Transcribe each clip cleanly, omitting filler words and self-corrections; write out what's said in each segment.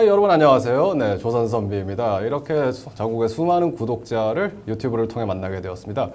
여러분 안녕하세요. 네, 조선선비입니다. 이렇게 전국의 수많은 구독자를 유튜브를 통해 만나게 되었습니다.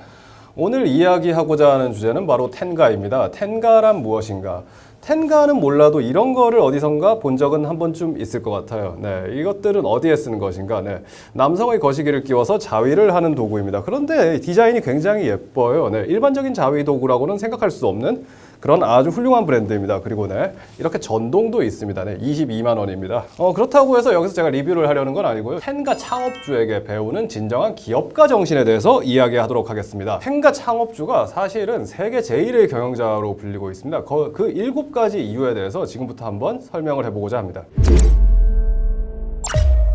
오늘 이야기하고자 하는 주제는 바로 텐가입니다. 텐가란 무엇인가? 텐가는 몰라도 이런 거를 어디선가 본 적은 한 번쯤 있을 것 같아요. 네, 이것들은 어디에 쓰는 것인가? 네, 남성의 거시기를 끼워서 자위를 하는 도구입니다. 그런데 디자인이 굉장히 예뻐요. 네, 일반적인 자위 도구라고는 생각할 수 없는 그런 아주 훌륭한 브랜드입니다. 그리고 네, 이렇게 전동도 있습니다. 네, 22만 원입니다. 그렇다고 해서 여기서 제가 리뷰를 하려는 건 아니고요. 텐가 창업주에게 배우는 진정한 기업가 정신에 대해서 이야기하도록 하겠습니다. 텐가 창업주가 사실은 세계 제1의 경영자로 불리고 있습니다. 그 7가지 이유에 대해서 지금부터 한번 설명을 해보고자 합니다.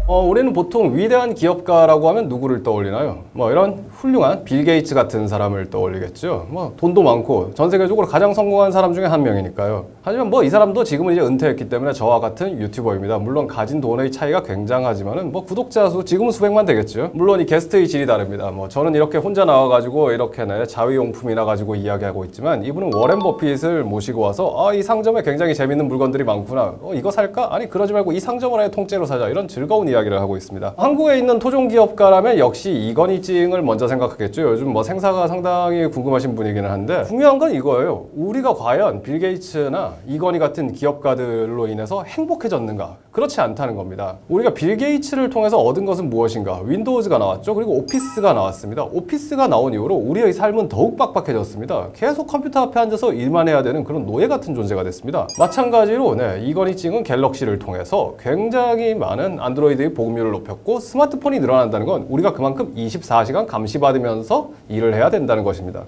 우리는 보통 위대한 기업가라고 하면 누구를 떠올리나요? 이런 훌륭한 빌 게이츠 같은 사람을 떠올리겠죠. 돈도 많고 전 세계적으로 가장 성공한 사람 중에 한 명이니까요. 하지만 이 사람도 지금은 이제 은퇴했기 때문에 저와 같은 유튜버입니다. 물론 가진 돈의 차이가 굉장하지만은 구독자 수 지금은 수백만 되겠죠. 물론 이 게스트의 질이 다릅니다. 저는 이렇게 혼자 나와가지고 이렇게 자위용품이나 가지고 이야기하고 있지만 이분은 워렌 버핏을 모시고 와서 이 상점에 굉장히 재밌는 물건들이 많구나. 이거 살까? 아니 그러지 말고 이 상점을 아예 통째로 사자. 이런 즐거운 이야기를 하고 있습니다. 한국에 있는 토종기업가라면 역시 이건희 찡을 먼저 생각하겠죠. 요즘 생사가 상당히 궁금하신 분이기는 한데 중요한 건 이거예요. 우리가 과연 빌 게이츠나 이건희 같은 기업가들로 인해서 행복해졌는가? 그렇지 않다는 겁니다. 우리가 빌 게이츠를 통해서 얻은 것은 무엇인가? 윈도우즈가 나왔죠. 그리고 오피스가 나왔습니다. 오피스가 나온 이후로 우리의 삶은 더욱 빡빡해졌습니다. 계속 컴퓨터 앞에 앉아서 일만 해야 되는 그런 노예 같은 존재가 됐습니다. 마찬가지로 이건희 찡은 갤럭시를 통해서 굉장히 많은 안드로이드의 보급률을 높였고 스마트폰이 늘어난다는 건 우리가 그만큼 24시간 감시받으면서 일을 해야 된다는 것입니다.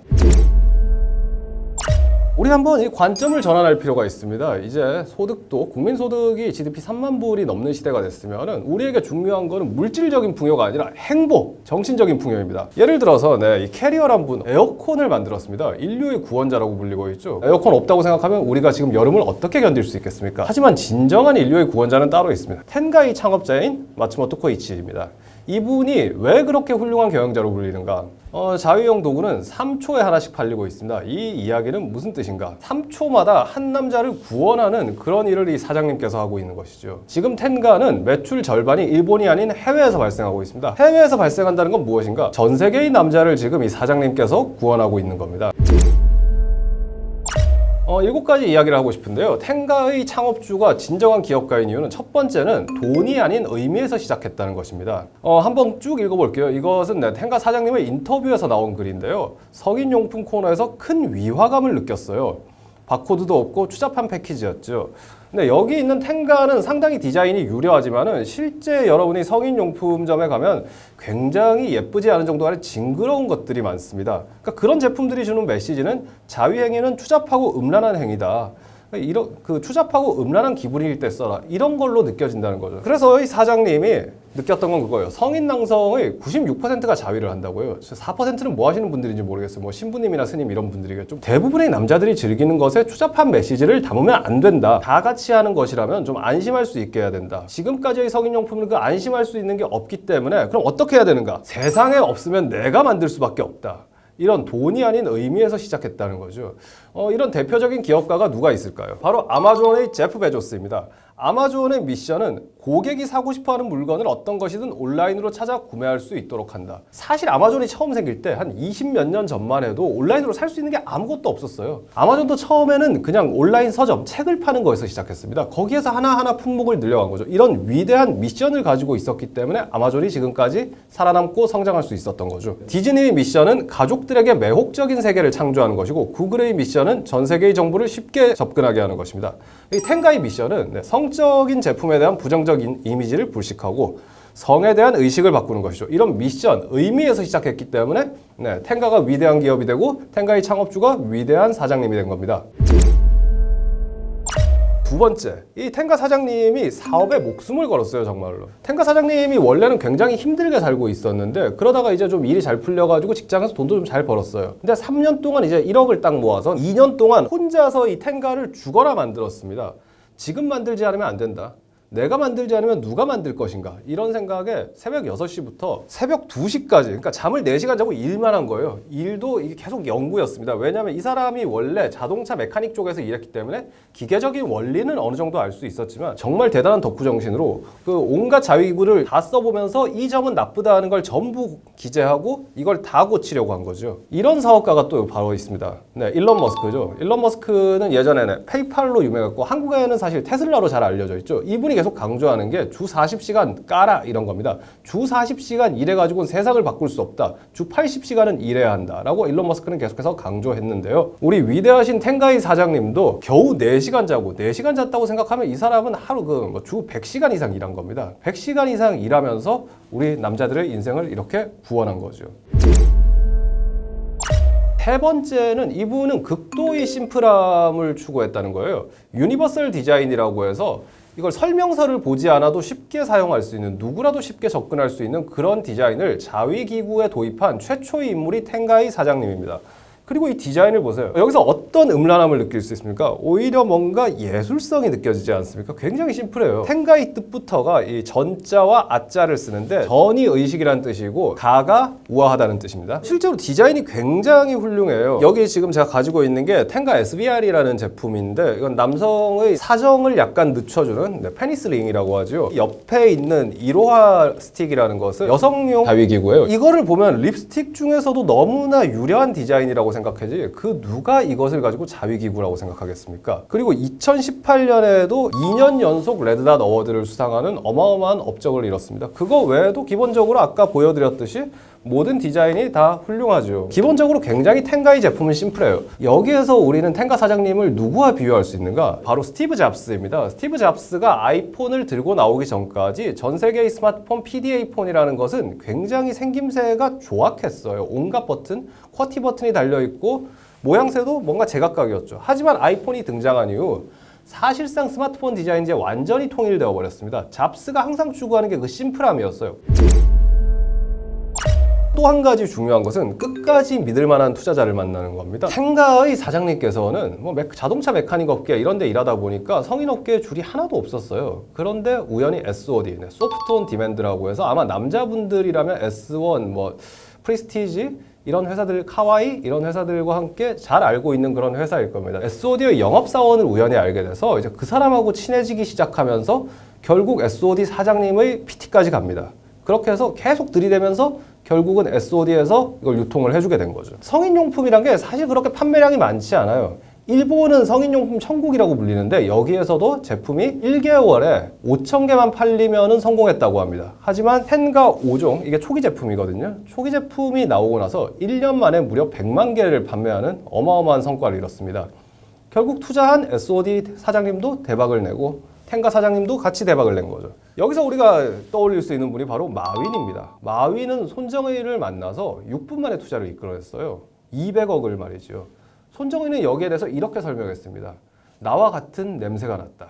우리 한번 이 관점을 전환할 필요가 있습니다. 이제 소득도 국민소득이 GDP 3만 불이 넘는 시대가 됐으면 우리에게 중요한 거는 물질적인 풍요가 아니라 행복, 정신적인 풍요입니다. 예를 들어서 이 캐리어란 분 에어컨을 만들었습니다. 인류의 구원자라고 불리고 있죠. 에어컨 없다고 생각하면 우리가 지금 여름을 어떻게 견딜 수 있겠습니까? 하지만 진정한 인류의 구원자는 따로 있습니다. 텐가의 창업자인 마츠모토 코이치입니다. 이분이 왜 그렇게 훌륭한 경영자로 불리는가? 자위용 도구는 3초에 하나씩 팔리고 있습니다. 이 이야기는 무슨 뜻인가? 3초마다 한 남자를 구원하는 그런 일을 이 사장님께서 하고 있는 것이죠. 지금 텐가는 매출 절반이 일본이 아닌 해외에서 발생하고 있습니다. 해외에서 발생한다는 건 무엇인가? 전 세계의 남자를 지금 이 사장님께서 구원하고 있는 겁니다. 7가지 이야기를 하고 싶은데요. 텐가의 창업주가 진정한 기업가인 이유는 첫 번째는 돈이 아닌 의미에서 시작했다는 것입니다. 한번 쭉 읽어볼게요. 이것은 텐가 사장님의 인터뷰에서 나온 글인데요. 성인용품 코너에서 큰 위화감을 느꼈어요. 바코드도 없고 추잡한 패키지였죠. 근데 여기 있는 텐가는 상당히 디자인이 유려하지만은 실제 여러분이 성인용품점에 가면 굉장히 예쁘지 않은 정도가 아니라 징그러운 것들이 많습니다. 그러니까 그런 제품들이 주는 메시지는 자위행위는 추잡하고 음란한 행위다. 이런 추잡하고 음란한 기분일 때 써라. 이런 걸로 느껴진다는 거죠. 그래서 이 사장님이 느꼈던 건 그거예요. 성인 남성의 96%가 자위를 한다고요. 4%는 뭐 하시는 분들인지 모르겠어요. 신부님이나 스님 이런 분들이겠죠. 대부분의 남자들이 즐기는 것에 추잡한 메시지를 담으면 안 된다. 다 같이 하는 것이라면 좀 안심할 수 있게 해야 된다. 지금까지의 성인용품은 그 안심할 수 있는 게 없기 때문에 그럼 어떻게 해야 되는가? 세상에 없으면 내가 만들 수밖에 없다. 이런 돈이 아닌 의미에서 시작했다는 거죠. 이런 대표적인 기업가가 누가 있을까요? 바로 아마존의 제프 베조스입니다. 아마존의 미션은 고객이 사고 싶어하는 물건을 어떤 것이든 온라인으로 찾아 구매할 수 있도록 한다. 사실 아마존이 처음 생길 때 한 20몇 년 전만 해도 온라인으로 살 수 있는 게 아무것도 없었어요. 아마존도 처음에는 그냥 온라인 서점, 책을 파는 거에서 시작했습니다. 거기에서 하나하나 품목을 늘려간 거죠. 이런 위대한 미션을 가지고 있었기 때문에 아마존이 지금까지 살아남고 성장할 수 있었던 거죠. 디즈니의 미션은 가족들에게 매혹적인 세계를 창조하는 것이고 구글의 미션은 전 세계의 정보를 쉽게 접근하게 하는 것입니다. 이 텐가의 미션은 성적인 제품에 대한 부정적인 이미지를 불식하고 성에 대한 의식을 바꾸는 것이죠. 이런 미션, 의미에서 시작했기 때문에 텐가가 위대한 기업이 되고 텐가의 창업주가 위대한 사장님이 된 겁니다. 두 번째, 이 텐가 사장님이 사업에 목숨을 걸었어요, 정말로. 텐가 사장님이 원래는 굉장히 힘들게 살고 있었는데 그러다가 이제 좀 일이 잘 풀려가지고 직장에서 돈도 좀 잘 벌었어요. 근데 3년 동안 이제 1억을 딱 모아서 2년 동안 혼자서 이 텐가를 죽어라 만들었습니다. 지금 만들지 않으면 안 된다. 내가 만들지 않으면 누가 만들 것인가? 이런 생각에 새벽 6시부터 새벽 2시까지, 그러니까 잠을 4시간 자고 일만 한 거예요. 일도 이게 계속 연구였습니다. 왜냐하면 이 사람이 원래 자동차 메카닉 쪽에서 일했기 때문에 기계적인 원리는 어느 정도 알 수 있었지만 정말 대단한 덕후 정신으로 그 온갖 자위기구를 다 써보면서 이 점은 나쁘다 하는 걸 전부 기재하고 이걸 다 고치려고 한 거죠. 이런 사업가가 또 바로 있습니다. 네, 일론 머스크죠. 일론 머스크는 예전에는 페이팔로 유명했고 한국에는 사실 테슬라로 잘 알려져 있죠. 이분이 계속 강조하는 게 주 40시간 까라 이런 겁니다. 주 40시간 일해가지고는 세상을 바꿀 수 없다. 주 80시간은 일해야 한다. 라고 일론 머스크는 계속해서 강조했는데요. 우리 위대하신 텐가이 사장님도 겨우 4시간 자고 4시간 잤다고 생각하면 이 사람은 하루 주 100시간 이상 일한 겁니다. 100시간 이상 일하면서 우리 남자들의 인생을 이렇게 구원한 거죠. 세 번째는 이분은 극도의 심플함을 추구했다는 거예요. 유니버설 디자인이라고 해서 이걸 설명서를 보지 않아도 쉽게 사용할 수 있는, 누구라도 쉽게 접근할 수 있는 그런 디자인을 자위기구에 도입한 최초의 인물이 텐가이 사장님입니다. 그리고 이 디자인을 보세요. 여기서 어떤 음란함을 느낄 수 있습니까? 오히려 뭔가 예술성이 느껴지지 않습니까? 굉장히 심플해요. 텐가이 뜻부터가 이 전자와 아자를 쓰는데 전이 의식이라는 뜻이고 가가 우아하다는 뜻입니다. 실제로 디자인이 굉장히 훌륭해요. 여기 지금 제가 가지고 있는 게 텐가 SBR이라는 제품인데 이건 남성의 사정을 약간 늦춰주는 페니스 링이라고 하죠. 옆에 있는 이로하 스틱이라는 것은 여성용 자위기구예요. 이거를 보면 립스틱 중에서도 너무나 유려한 디자인이라고 생각하지 그 누가 이것을 가지고 자위기구라고 생각하겠습니까? 그리고 2018년에도 2년 연속 레드닷 어워드를 수상하는 어마어마한 업적을 이뤘습니다. 그거 외에도 기본적으로 아까 보여드렸듯이 모든 디자인이 다 훌륭하죠. 기본적으로 굉장히 텐가이 제품은 심플해요. 여기에서 우리는 텐가 사장님을 누구와 비교할 수 있는가? 바로 스티브 잡스입니다. 스티브 잡스가 아이폰을 들고 나오기 전까지 전 세계의 스마트폰 PDA 폰이라는 것은 굉장히 생김새가 조악했어요. 온갖 버튼, 쿼티 버튼이 달려있고 모양새도 뭔가 제각각이었죠. 하지만 아이폰이 등장한 이후 사실상 스마트폰 디자인이 이제 완전히 통일되어 버렸습니다. 잡스가 항상 추구하는 게 그 심플함이었어요. 또 한 가지 중요한 것은 끝까지 믿을 만한 투자자를 만나는 겁니다. 텐가의 사장님께서는 자동차 메카닉 업계 이런 데 일하다 보니까 성인 업계에 줄이 하나도 없었어요. 그런데 우연히 SOD, 소프트 온 디맨드라고 해서 아마 남자분들이라면 S1, 프리스티지 이런 회사들, 카와이 이런 회사들과 함께 잘 알고 있는 그런 회사일 겁니다. SOD의 영업사원을 우연히 알게 돼서 이제 그 사람하고 친해지기 시작하면서 결국 SOD 사장님의 PT까지 갑니다. 그렇게 해서 계속 들이대면서 결국은 SOD에서 이걸 유통을 해주게 된 거죠. 성인용품이란 게 사실 그렇게 판매량이 많지 않아요. 일본은 성인용품 천국이라고 불리는데 여기에서도 제품이 1개월에 5,000개만 팔리면 성공했다고 합니다. 하지만 텐가 5종, 이게 초기 제품이거든요. 초기 제품이 나오고 나서 1년 만에 무려 100만 개를 판매하는 어마어마한 성과를 이뤘습니다. 결국 투자한 SOD 사장님도 대박을 내고 텐가 사장님도 같이 대박을 낸 거죠. 여기서 우리가 떠올릴 수 있는 분이 바로 마윈입니다. 마윈은 손정의를 만나서 6분 만에 투자를 이끌어냈어요. 200억을 말이죠. 손정의는 여기에 대해서 이렇게 설명했습니다. 나와 같은 냄새가 났다.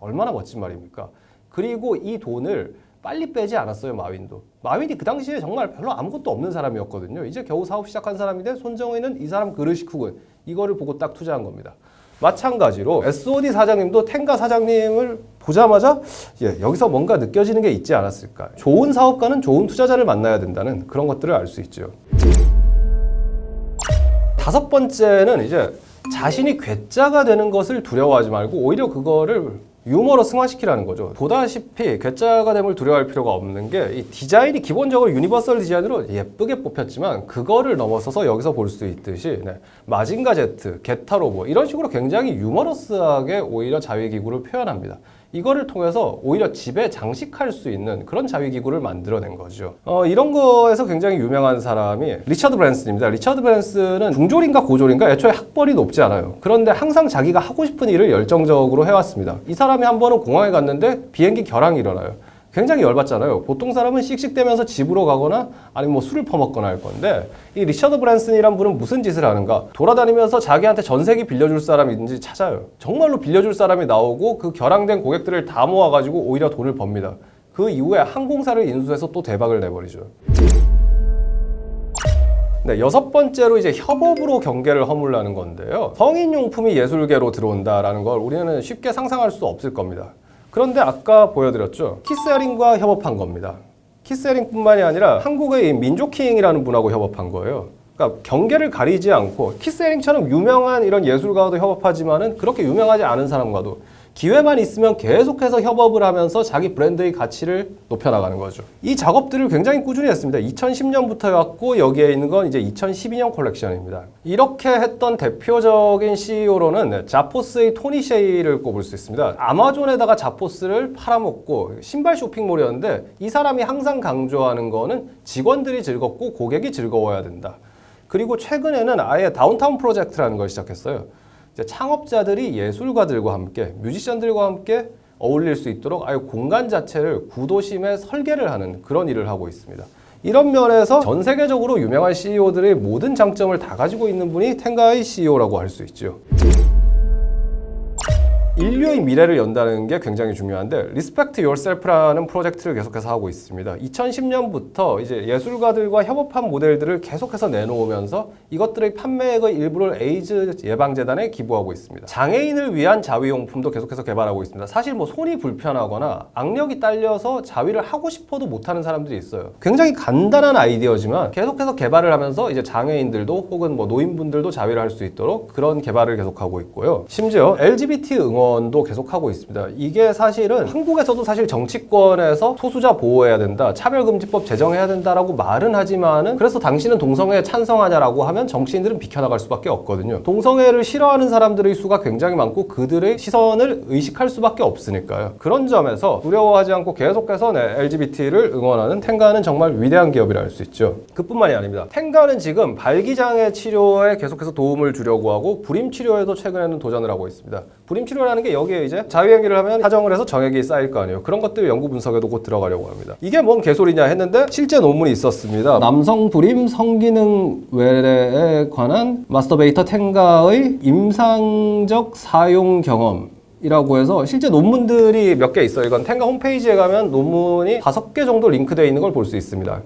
얼마나 멋진 말입니까? 그리고 이 돈을 빨리 빼지 않았어요, 마윈도. 마윈이 그 당시에 정말 별로 아무것도 없는 사람이었거든요. 이제 겨우 사업 시작한 사람인데 손정의는 이 사람 그릇이쿠군. 이거를 보고 딱 투자한 겁니다. 마찬가지로 SOD 사장님도 텐가 사장님을 보자마자 여기서 뭔가 느껴지는 게 있지 않았을까. 좋은 사업가는 좋은 투자자를 만나야 된다는 그런 것들을 알 수 있죠. 다섯 번째는 이제 자신이 괴짜가 되는 것을 두려워하지 말고 오히려 그거를 유머로 승화시키라는 거죠. 보다시피 괴짜가 됨을 두려워할 필요가 없는 게 이 디자인이 기본적으로 유니버설 디자인으로 예쁘게 뽑혔지만 그거를 넘어서서 여기서 볼 수 있듯이 마징가 제트, 게타로보 이런 식으로 굉장히 유머러스하게 오히려 자위기구를 표현합니다. 이거를 통해서 오히려 집에 장식할 수 있는 그런 자위기구를 만들어낸 거죠. 이런 거에서 굉장히 유명한 사람이 리처드 브랜슨입니다. 리처드 브랜슨은 중졸인가 고졸인가 애초에 학벌이 높지 않아요. 그런데 항상 자기가 하고 싶은 일을 열정적으로 해왔습니다. 이 사람이 한 번은 공항에 갔는데 비행기 결항이 일어나요. 굉장히 열받잖아요. 보통 사람은 씩씩대면서 집으로 가거나 아니면 술을 퍼먹거나 할 건데 이 리처드 브랜슨이란 분은 무슨 짓을 하는가? 돌아다니면서 자기한테 전세기 빌려줄 사람이 있는지 찾아요. 정말로 빌려줄 사람이 나오고 그 결항된 고객들을 다 모아가지고 오히려 돈을 법니다. 그 이후에 항공사를 인수해서 또 대박을 내버리죠. 여섯 번째로 이제 협업으로 경계를 허물라는 건데요. 성인용품이 예술계로 들어온다라는 걸 우리는 쉽게 상상할 수 없을 겁니다. 그런데 아까 보여드렸죠. 키스에링과 협업한 겁니다. 키스에링뿐만이 아니라 한국의 민족킹이라는 분하고 협업한 거예요. 그러니까 경계를 가리지 않고 키스에링처럼 유명한 이런 예술가와도 협업하지만은 그렇게 유명하지 않은 사람과도 기회만 있으면 계속해서 협업을 하면서 자기 브랜드의 가치를 높여나가는 거죠. 이 작업들을 굉장히 꾸준히 했습니다. 2010년부터 해왔고 여기에 있는 건 이제 2012년 콜렉션입니다. 이렇게 했던 대표적인 CEO로는 자포스의 토니 셰이를 꼽을 수 있습니다. 아마존에다가 자포스를 팔아먹고 신발 쇼핑몰이었는데 이 사람이 항상 강조하는 거는 직원들이 즐겁고 고객이 즐거워야 된다. 그리고 최근에는 아예 다운타운 프로젝트라는 걸 시작했어요. 창업자들이 예술가들과 함께 뮤지션들과 함께 어울릴 수 있도록 아예 공간 자체를 구도심에 설계를 하는 그런 일을 하고 있습니다. 이런 면에서 전 세계적으로 유명한 CEO들의 모든 장점을 다 가지고 있는 분이 텐가의 CEO라고 할 수 있죠. 인류의 미래를 연다는 게 굉장히 중요한데 Respect Yourself라는 프로젝트를 계속해서 하고 있습니다. 2010년부터 이제 예술가들과 협업한 모델들을 계속해서 내놓으면서 이것들의 판매액의 일부를 에이즈 예방재단에 기부하고 있습니다. 장애인을 위한 자위용품도 계속해서 개발하고 있습니다. 사실 뭐 손이 불편하거나 악력이 딸려서 자위를 하고 싶어도 못하는 사람들이 있어요. 굉장히 간단한 아이디어지만 계속해서 개발을 하면서 이제 장애인들도 혹은 뭐 노인분들도 자위를 할 수 있도록 그런 개발을 계속하고 있고요. 심지어 LGBT 응원도 계속하고 있습니다. 이게 사실은 한국에서도 사실 정치권에서 소수자 보호해야 된다, 차별금지법 제정해야 된다라고 말은 하지만은 그래서 당신은 동성애에 찬성하냐라고 하면 정치인들은 비켜나갈 수밖에 없거든요. 동성애를 싫어하는 사람들의 수가 굉장히 많고 그들의 시선을 의식할 수밖에 없으니까요. 그런 점에서 두려워하지 않고 계속해서 LGBT를 응원하는 텐가는 정말 위대한 기업이라 할 수 있죠. 그뿐만이 아닙니다. 텐가는 지금 발기장애 치료에 계속해서 도움을 주려고 하고 불임 치료에도 최근에는 도전을 하고 있습니다. 불임 치료라는 게 여기에 이제 자위행위를 하면 사정을 해서 정액이 쌓일 거 아니에요. 그런 것들 연구 분석에도 곧 들어가려고 합니다. 이게 뭔 개소리냐 했는데 실제 논문이 있었습니다. 남성 불임 성기능 외래에 관한 마스터베이터 텐가의 임상적 사용 경험 이라고 해서 실제 논문들이 몇 개 있어요. 이건 텐가 홈페이지에 가면 논문이 5개 정도 링크되어 있는 걸 볼 수 있습니다.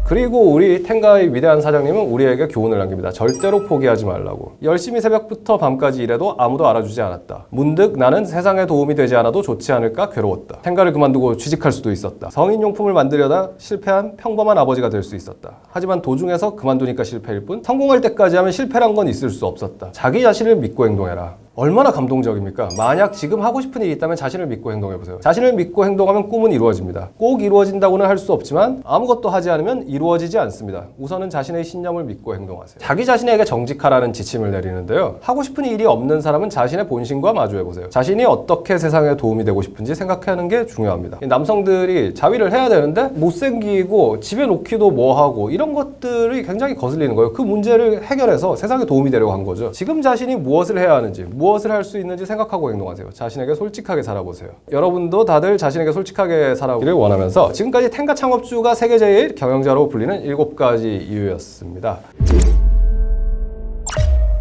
그리고 우리 텐가의 위대한 사장님은 우리에게 교훈을 남깁니다. 절대로 포기하지 말라고. 열심히 새벽부터 밤까지 일해도 아무도 알아주지 않았다. 문득 나는 세상에 도움이 되지 않아도 좋지 않을까 괴로웠다. 텐가를 그만두고 취직할 수도 있었다. 성인용품을 만들려다 실패한 평범한 아버지가 될 수 있었다. 하지만 도중에서 그만두니까 실패일 뿐 성공할 때까지 하면 실패란 건 있을 수 없었다. 자기 자신을 믿고 행동해라. 얼마나 감동적입니까? 만약 지금 하고 싶은 일이 있다면 자신을 믿고 행동해보세요. 자신을 믿고 행동하면 꿈은 이루어집니다. 꼭 이루어진다고는 할 수 없지만 아무것도 하지 않으면 이루어지지 않습니다. 우선은 자신의 신념을 믿고 행동하세요. 자기 자신에게 정직하라는 지침을 내리는데요. 하고 싶은 일이 없는 사람은 자신의 본심과 마주해보세요. 자신이 어떻게 세상에 도움이 되고 싶은지 생각하는 게 중요합니다. 남성들이 자위를 해야 되는데 못생기고 집에 놓기도 뭐하고 이런 것들이 굉장히 거슬리는 거예요. 그 문제를 해결해서 세상에 도움이 되려고 한 거죠. 지금 자신이 무엇을 해야 하는지 무엇을 할 수 있는지 생각하고 행동하세요. 자신에게 솔직하게 살아보세요. 여러분도 다들 자신에게 솔직하게 살아보기를 원하면서 지금까지 텐가 창업주가 세계 제일 경영자로 불리는 7가지 이유였습니다.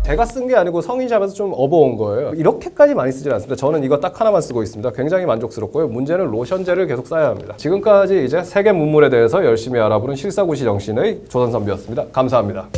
제가 쓴 게 아니고 성인샵에서 좀 업어온 거예요. 이렇게까지 많이 쓰질 않습니다. 저는 이거 딱 하나만 쓰고 있습니다. 굉장히 만족스럽고요. 문제는 로션젤을 계속 써야 합니다. 지금까지 이제 세계 문물에 대해서 열심히 알아보는 실사구시 정신의 조선선비였습니다. 감사합니다.